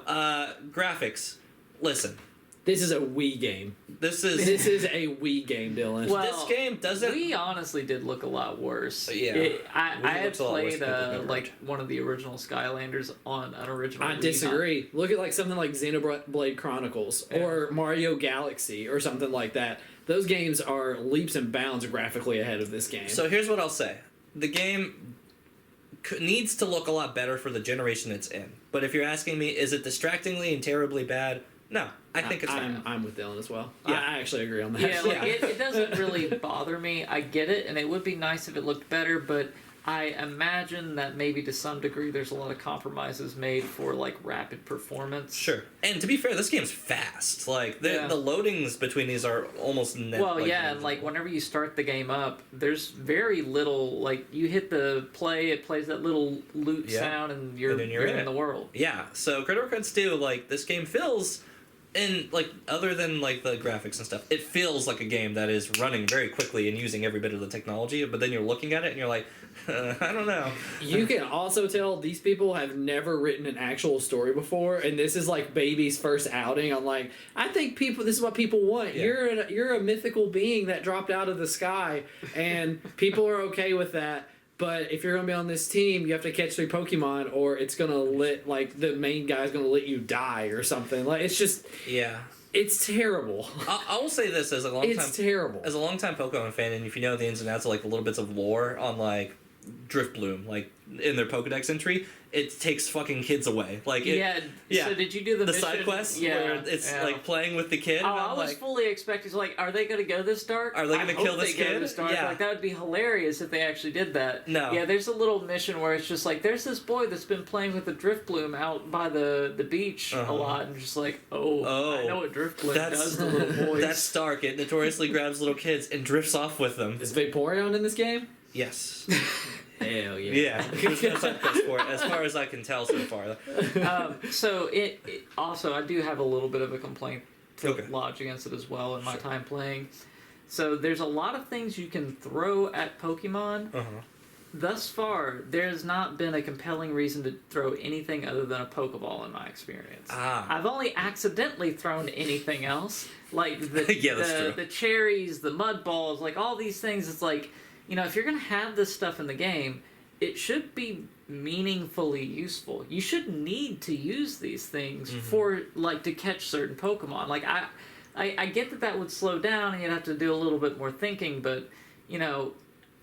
graphics. Listen.
This is a Wii game. This is a Wii game, Dylan.
Well,
this game doesn't...
Wii honestly did look a lot worse.
Yeah.
I had played, like, one of the original Skylanders on an original Wii.
I disagree. Look at, like, something like Xenoblade Chronicles or Mario Galaxy or something like that. Those games are leaps and bounds graphically ahead of this game.
So here's what I'll say. The game... needs to look a lot better for the generation it's in. But if you're asking me, is it distractingly and terribly bad? No, I think it's fine.
I'm with Dylan as well.
Yeah.
I actually agree on that.
Yeah, like, it doesn't really bother me. I get it, and it would be nice if it looked better, but I imagine that maybe to some degree there's a lot of compromises made for, like, rapid performance.
Sure. And to be fair, this game's fast. Like, the loadings between these are almost never.
Well, and, like, whenever you start the game up, there's very little, like, you hit the play, it plays that little loot sound, and you're in the world.
Yeah, so Credit Cards 2, like, this game feels... And, like, other than, like, the graphics and stuff, it feels like a game that is running very quickly and using every bit of the technology, but then you're looking at it and you're like, I don't know.
You can also tell these people have never written an actual story before, and this is, like, Baby's first outing. I'm like, I think this is what people want. Yeah. You're a mythical being that dropped out of the sky, and people are okay with that. But if you're going to be on this team, you have to catch 3 Pokemon, or it's going to the main guy's going to let you die or something. Like, it's just... Yeah. It's terrible.
I will say this as a long time...
It's terrible.
As a long-time Pokemon fan, and if you know the ins and outs of, like, the little bits of lore on, like, Driftbloom, like, in their Pokedex entry... It takes fucking kids away. Like
So did you do the mission?
Side quest where it's like playing with the kid?
Oh, I was fully expecting. Like, are they going to go this dark?
Are they going to kill this kid?
Yeah. Like, that would be hilarious if they actually did that.
No.
Yeah, there's a little mission where it's just like, there's this boy that's been playing with the Driftbloom out by the beach a lot, and just like, I know what Driftbloom does to little boys.
That's Stark. It notoriously grabs little kids and drifts off with them.
Is Vaporeon in this game?
Yes.
Hell yeah.
Yeah, there's no side quest for it, as far as I can tell so far.
So it also, I do have a little bit of a complaint to lodge against it as well in my time playing. So there's a lot of things you can throw at Pokemon. Thus far, there has not been a compelling reason to throw anything other than a Pokeball in my experience. I've only accidentally thrown anything else, like the cherries, the mud balls, like all these things. It's like, you know, if you're going to have this stuff in the game, it should be meaningfully useful. You shouldn't need to use these things for like to catch certain Pokemon. Like I get that would slow down and you'd have to do a little bit more thinking, but you know,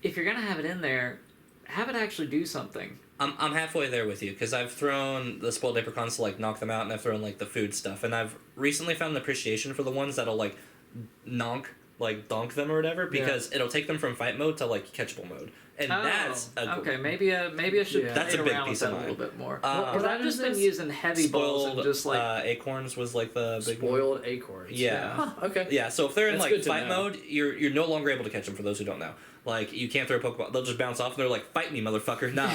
if you're gonna have it in there, have it actually do something.
I'm halfway there with you, because I've thrown the spoiled apricons to like knock them out, and I've thrown like the food stuff, and I've recently found an appreciation for the ones that'll like donk them or whatever, because it'll take them from fight mode to like catchable mode, and that's
okay. Maybe I should
that's
play
a big
around
piece
with
of
that a
mind.
little bit more.
What
I've just been using heavy balls and just like
acorns was like the big
spoiled acorns.
Yeah.
Huh, okay.
Yeah, so if they're in
That's
like
good to
fight
know.
mode, you're no longer able to catch them. For those who don't know, like you can't throw a Pokeball; they'll just bounce off, and they're like, "Fight me, motherfucker!" Nah.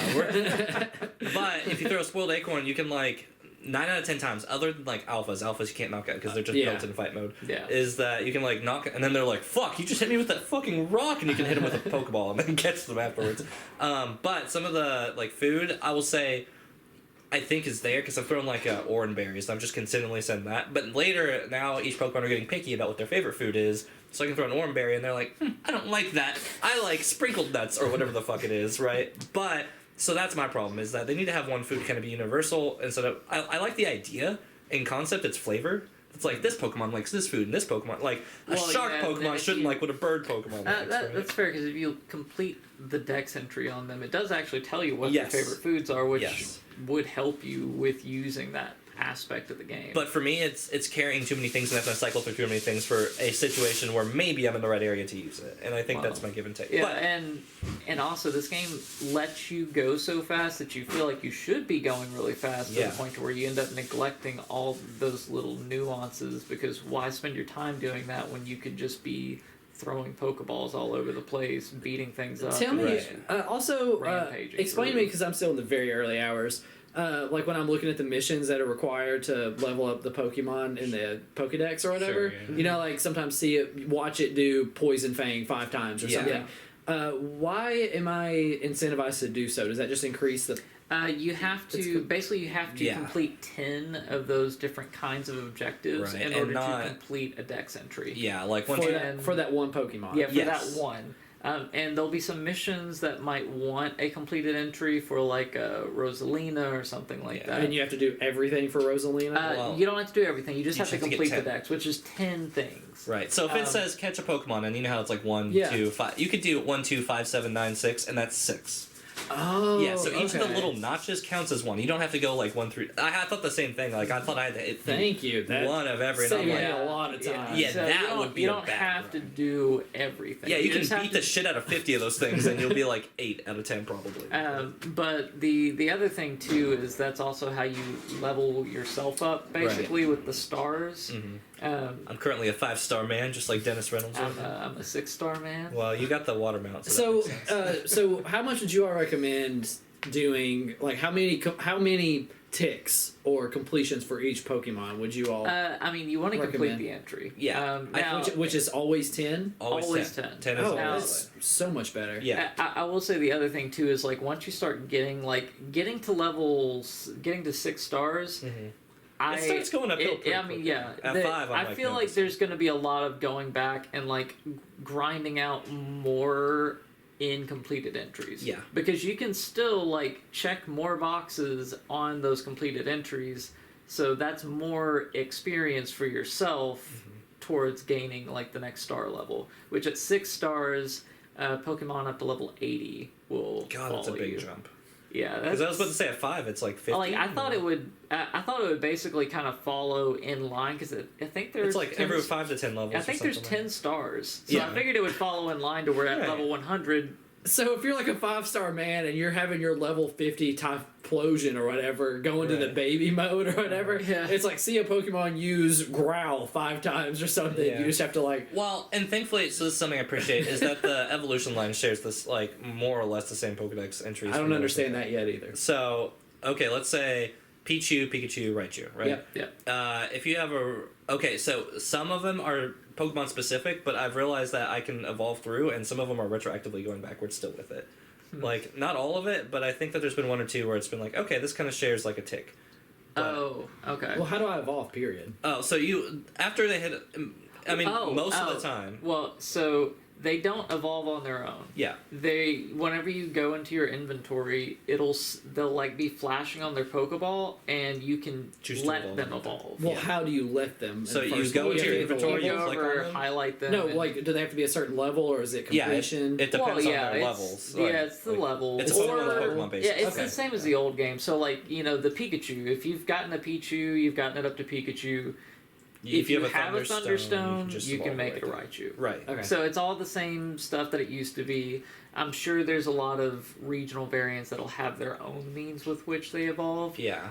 But if you throw a spoiled acorn, you can like 9 out of 10 times, other than like alphas you can't knock out because they're just built in fight mode.
Yeah.
Is that you can like knock, and then they're like, "Fuck! You just hit me with that fucking rock," and you can hit them with a Pokeball and then catch them afterwards. But some of the like food, I will say, I think is there because I've thrown like Oran berries. I'm just continually sending that. But later, now each Pokemon are getting picky about what their favorite food is. So I can throw an Oran berry and they're like, I don't like that. I like sprinkled nuts or whatever the fuck it is, right? But, so that's my problem, is that they need to have one food kind of be universal instead of, I like the idea. In concept, it's flavor. It's like, this Pokemon likes this food and this Pokemon, like, a shark Pokemon shouldn't like what a bird Pokemon likes, right?
That's fair, because if you complete the Dex entry on them, it does actually tell you what your favorite foods are, which would help you with using that aspect of the game.
But for me, it's carrying too many things and I have to cycle through too many things for a situation where maybe I'm in the right area to use it. And I think that's my give and take.
Yeah,
but,
and also this game lets you go so fast that you feel like you should be going really fast to the point to where you end up neglecting all those little nuances, because why spend your time doing that when you could just be throwing Pokeballs all over the place, beating things up.
Tell me,
and
also,
rampaging
explain to me, because I'm still in the very early hours, like when I'm looking at the missions that are required to level up the Pokemon in the Pokedex or whatever, you know, like sometimes watch it do Poison Fang 5 times or something. Why am I incentivized to do so? Does that just increase the...
you have to complete 10 of those different kinds of objectives in order to complete a Dex entry.
Yeah, like
for that one Pokemon.
Yeah, for that one. And there'll be some missions that might want a completed entry for like Rosalina or something like that.
And you have to do everything for Rosalina?
You don't have to do everything. You just have to complete the Dex, which is 10 things.
Right. So if it says catch a Pokemon, and you know how it's like 1, 2, 5, you could do 1, 2, 5, 7, 9, 6, and that's 6.
Oh,
yeah. So each of the little notches counts as one. You don't have to go like 1 through. I thought the same thing. Like I thought I had to hit one of every.
Saved me
like,
a lot of time.
Yeah,
so
that would be.
You don't have to do everything.
Yeah, you can beat the shit out of 50 of those things, and you'll be like 8 out of 10 probably.
But the other thing too is that's also how you level yourself up, basically with the stars.
Mm-hmm. I'm currently a 5-star man, just like Dennis Reynolds.
I'm a 6-star man.
Well, you got the water mount.
So how much would you all recommend doing? Like, how many ticks or completions for each Pokemon would you all?
I mean, you want to complete the entry.
Yeah.
Which is always 10.
Always 10.
10 is
that's so much better.
Yeah.
I will say the other thing too is like once you start getting to 6 stars.
Mm-hmm. It starts going uphill. At 5,
I feel like there's going to be a lot of going back and like grinding out more incompleted entries.
Yeah.
Because you can still like check more boxes on those completed entries, so that's more experience for yourself towards gaining like the next star level. Which at 6 stars, Pokemon up to level 80 will.
God, that's a big jump.
Yeah,
because I was about to say at 5 it's like 50.
Like I thought it would basically kind of follow in line because I think there's
it's like every 5 to 10 levels.
I think there's 10
like
stars, so I figured it would follow in line to where at level 100.
So if you're like a 5-star man and you're having your level 50 Typhlosion or whatever going to the baby mode or whatever, it's like see a Pokemon use Growl 5 times or something. You just have to like.
Well, and thankfully, so this is something I appreciate is that the evolution line shares this like more or less the same Pokedex entries.
I don't understand that yet either.
So okay, let's say Pichu, Pikachu, Raichu, right?
Yep.
If you have so some of them are Pokemon specific, but I've realized that I can evolve through, and some of them are retroactively going backwards still with it. Like, not all of it, but I think that there's been 1 or 2 where it's been like, okay, this kind of shares like a tick. But,
okay.
Well, how do I evolve, period?
Oh, so after they hit, most of the time.
Well, so they don't evolve on their own.
Yeah.
They, whenever you go into your inventory, they'll like be flashing on their Pokeball, and you can let them evolve.
Well, how do you let them?
So you go into your inventory,
you go over, highlight them.
No, like, do they have to be a certain level, or is it completion?
Yeah, it depends on their levels.
It's the level.
It's a Pokemon basis.
Yeah, it's the same as the old game. So, like, the Pikachu. If you've gotten a Pichu, you've gotten it up to Pikachu. If you have a Thunderstone, you can make it a Raichu.
Right.
Okay.
So it's all the same stuff that it used to be. I'm sure there's a lot of regional variants that'll have their own means with which they evolve.
Yeah.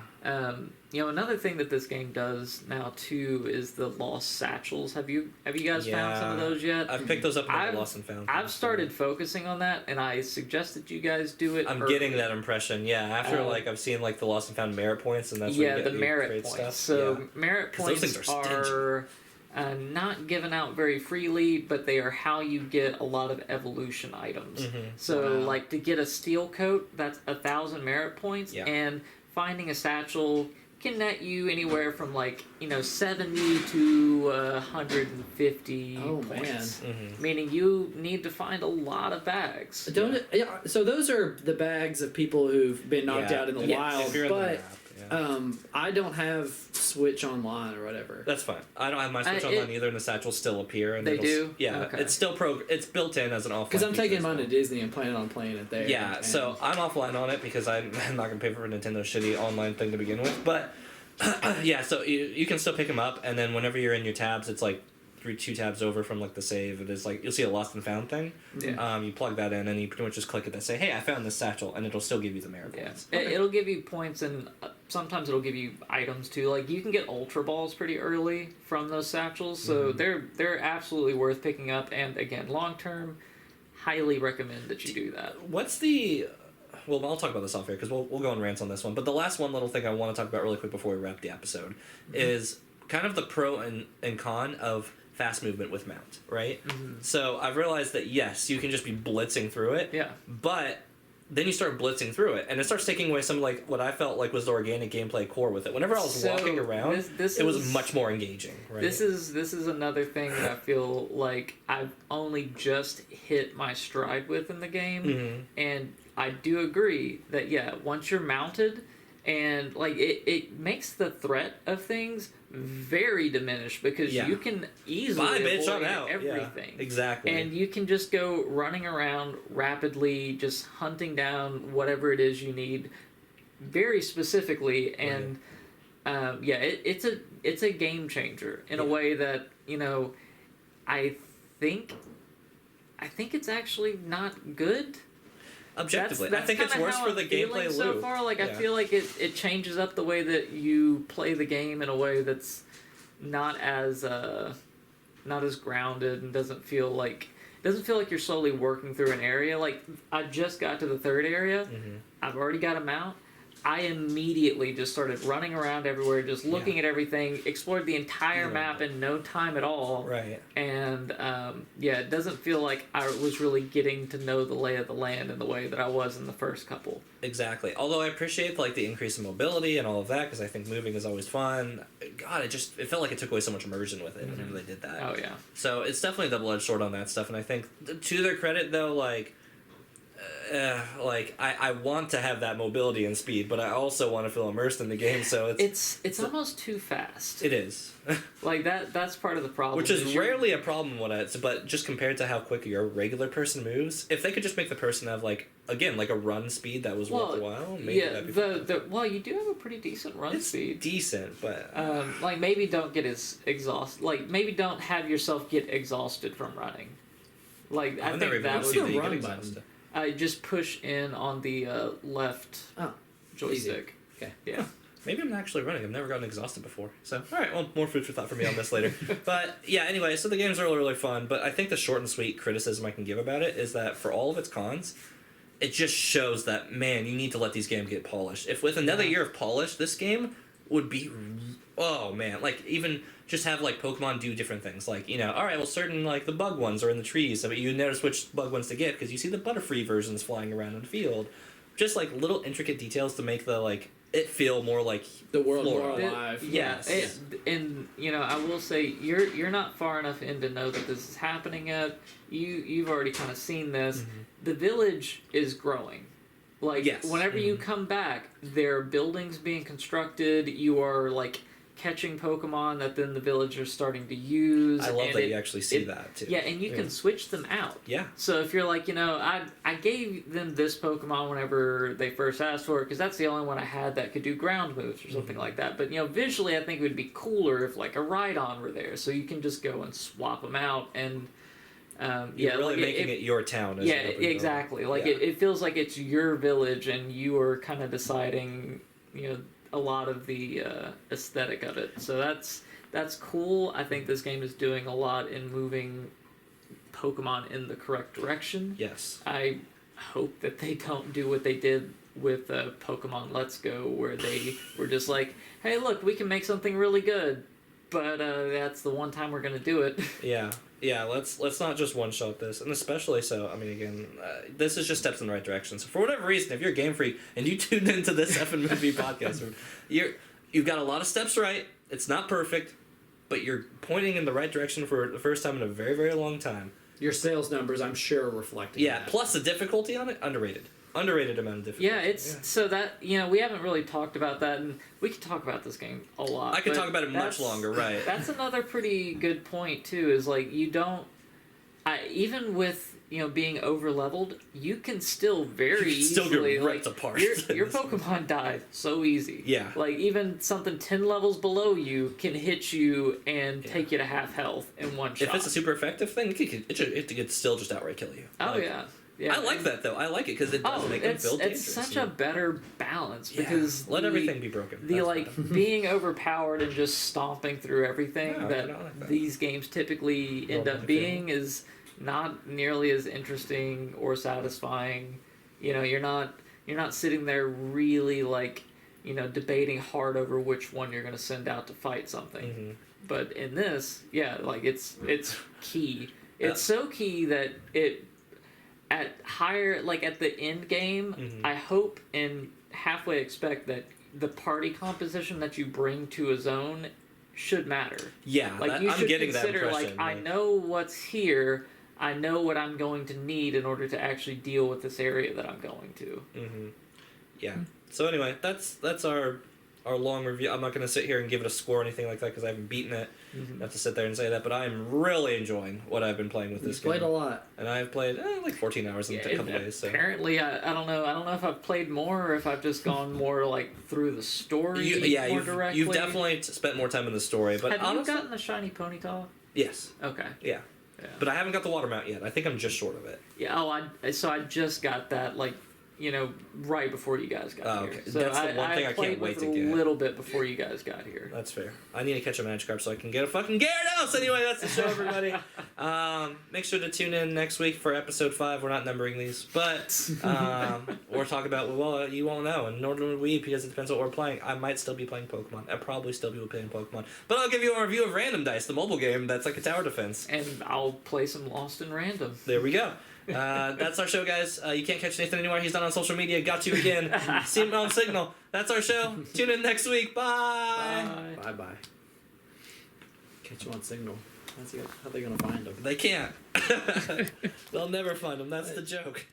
Another thing that this game does now too is the lost satchels. Have you guys found some of those yet?
I've picked those up in the lost and found.
I've started focusing on that, and I suggest that you guys do it.
I'm getting that impression. Yeah, after I've seen like the lost and found merit points, and that's where you get
the merit points.
Stuff.
So merit points
those things are
not given out very freely, but they are how you get a lot of evolution items. So, like, to get a steel coat, that's 1,000 merit points, and finding a satchel can net you anywhere from 70 to 150 points. Meaning you need to find a lot of bags.
So those are the bags of people who've been knocked out in the wild, but. I don't have Switch Online or whatever.
That's fine. I don't have my Switch Online either, and the satchels still appear. And
they do?
Yeah, okay. It's still it's built in as an offline.
Because I'm taking mine to Disney and planning on playing it there.
Yeah, so I'm offline on it because I'm not going to pay for Nintendo's shitty online thing to begin with. But, yeah, so you can still pick them up, and then whenever you're in your tabs, it's like 2 tabs over from the save. It is you'll see a lost and found thing.
Yeah.
You plug that in, and you pretty much just click it and say, "Hey, I found this satchel," and it'll still give you the merit points.
Okay. It'll give you points, and sometimes it'll give you items too. Like, you can get Ultra Balls pretty early from those satchels, so they're absolutely worth picking up. And again, long term, highly recommend that you do that.
What's the? Well, I'll talk about this off here because we'll go on rants on this one. But the last one little thing I want to talk about really quick before we wrap the episode is kind of the pro and con of fast movement with mount, right? So I've realized that yes, you can just be blitzing through it.
Yeah.
But then you start blitzing through it, and it starts taking away some what I felt like was the organic gameplay core with it. Whenever I was walking around, it was much more engaging. Right?
This is another thing that I feel like I've only just hit my stride with in the game, and I do agree that once you're mounted, and it makes the threat of things very diminished because you can easily avoid everything.
Yeah, exactly.
And you can just go running around rapidly, just hunting down whatever it is you need very specifically. And it's a game changer in a way that, I think it's actually not good.
Objectively, I think it's worse for the gameplay loop.
So far, I feel like it changes up the way that you play the game in a way that's not as grounded and doesn't feel like you're slowly working through an area. Like, I just got to the 3rd area. I've already got a mount. I immediately just started running around everywhere, just looking at everything, explored the entire map in no time at all.
Right.
And, it doesn't feel like I was really getting to know the lay of the land in the way that I was in the first couple.
Exactly. Although I appreciate, the increase in mobility and all of that, because I think moving is always fun. God, it felt like it took away so much immersion with it whenever they did that.
Oh, yeah.
So it's definitely a double-edged sword on that stuff, and I think, to their credit, though, I want to have that mobility and speed, but I also want to feel immersed in the game. So
it's almost too fast.
It is.
That's part of the problem.
Which is rarely a problem but just compared to how quick your regular person moves, if they could just make the person have a run speed that was worth a while, maybe that'd be fun.
You do have a pretty decent run speed.
It's decent, but
maybe don't get as exhausted. Maybe don't have yourself get exhausted from running. I think that would be
run button.
Just push in on the left joystick.
Easy. Okay.
Yeah.
Maybe I'm actually running. I've never gotten exhausted before. So, alright, well, more food for thought for me on this later. But, yeah, anyway, so the game's really, really fun. But I think the short and sweet criticism I can give about it is that for all of its cons, it just shows that, man, you need to let these games get polished. If with another year of polish, this game would be... Oh, man. Even just have, Pokemon do different things. Alright, well, certain, the bug ones are in the trees, so you notice which bug ones to get, because you see the Butterfree versions flying around in the field. just like little intricate details to make the like it feel more like
the world
Flora.
more alive.
Yes. And I will say you're not far enough in to know that this is happening yet. You've already kind of seen this.
Mm-hmm.
The village is growing. Like whenever you come back, there are buildings being constructed. You are like catching Pokemon that then the villagers starting to use.
I love that you actually see that too.
Yeah, and you can switch them out.
Yeah.
So if you're like, I gave them this Pokemon whenever they first asked for it, because that's the only one I had that could do ground moves or something like that. But, visually I think it would be cooler if like a Rhydon were there. So you can just go and swap them out and...
You're really making it your town.
Yeah, exactly. Like it feels like it's your village and you are kind of deciding, a lot of the aesthetic of it. So that's cool. I think this game is doing a lot in moving Pokemon in the correct direction.
Yes.
I hope that they don't do what they did with Pokemon Let's Go, where they were just like, hey, look, we can make something really good, but that's the one time we're going to do it.
Yeah, let's not just one-shot this, and especially so, I mean, again, this is just steps in the right direction. So for whatever reason, if you're a Game Freak and you tuned into this effing movie podcast, you've got a lot of steps right. It's not perfect, but you're pointing in the right direction for the first time in a very, very long time.
Your sales numbers, I'm sure, are reflecting that.
Plus the difficulty on it, underrated amount of difficulty.
Yeah, so that, we haven't really talked about that, and we could talk about this game a lot.
I could talk about it much longer, right.
That's another pretty good point, too, is like, even with, being over-leveled, you can still very easily...
get ripped apart.
Your Pokemon die so easy.
Yeah.
Like, even something 10 levels below you can hit you and take you to half health in one shot.
If it's a super effective thing, it could still just outright kill you.
Oh, yeah. Yeah,
I like that though. I like it because it does make them feel dangerous.
It's such a better balance because
let everything be broken.
Being overpowered and just stomping through everything that these games typically end up being is not nearly as interesting or satisfying. You're not sitting there really debating hard over which one you're going to send out to fight something. Mm-hmm. But in this, it's key. It's so key that it. At the end game, I hope and halfway expect that the party composition that you bring to a zone should matter.
Yeah,
you should
I'm getting
consider,
that impression.
I know what's here, I know what I'm going to need in order to actually deal with this area that I'm going to.
Mm-hmm. Yeah. So anyway, that's our long review. I'm not going to sit here and give it a score or anything like that because I haven't beaten it. I have to sit there and say that, but I'm really enjoying what I've been playing with this game.
Played a lot,
and I've played like 14 hours in a couple days. So
apparently, I don't know if I've played more or if I've just gone more through the story.
Directly. You've definitely spent more time in the story. But
have you gotten the shiny Ponyta?
Yes.
Okay.
Yeah. But I haven't got the water mount yet. I think I'm just short of it.
Yeah. So I just got that right before you guys got here. So
that's the one thing I can't wait to get.
A little bit before you guys got here.
That's fair. I need to catch a Magikarp so I can get a fucking Gyarados! Anyway, that's the show, everybody. Make sure to tune in next week for episode 5. We're not numbering these, but we're talking about, you won't know, and nor do we, because it depends on what we're playing. I might still be playing Pokemon. I'll probably still be playing Pokemon. But I'll give you a review of Random Dice, the mobile game that's like a tower defense.
And I'll play some Lost in Random.
There we go. That's our show, guys. You can't catch Nathan anywhere. He's not on social media. Got you again. See him on Signal. That's our show. Tune in next week. Bye.
Bye. Catch you on Signal. How are they going to find him?
They can't. They'll never find him. That's the joke.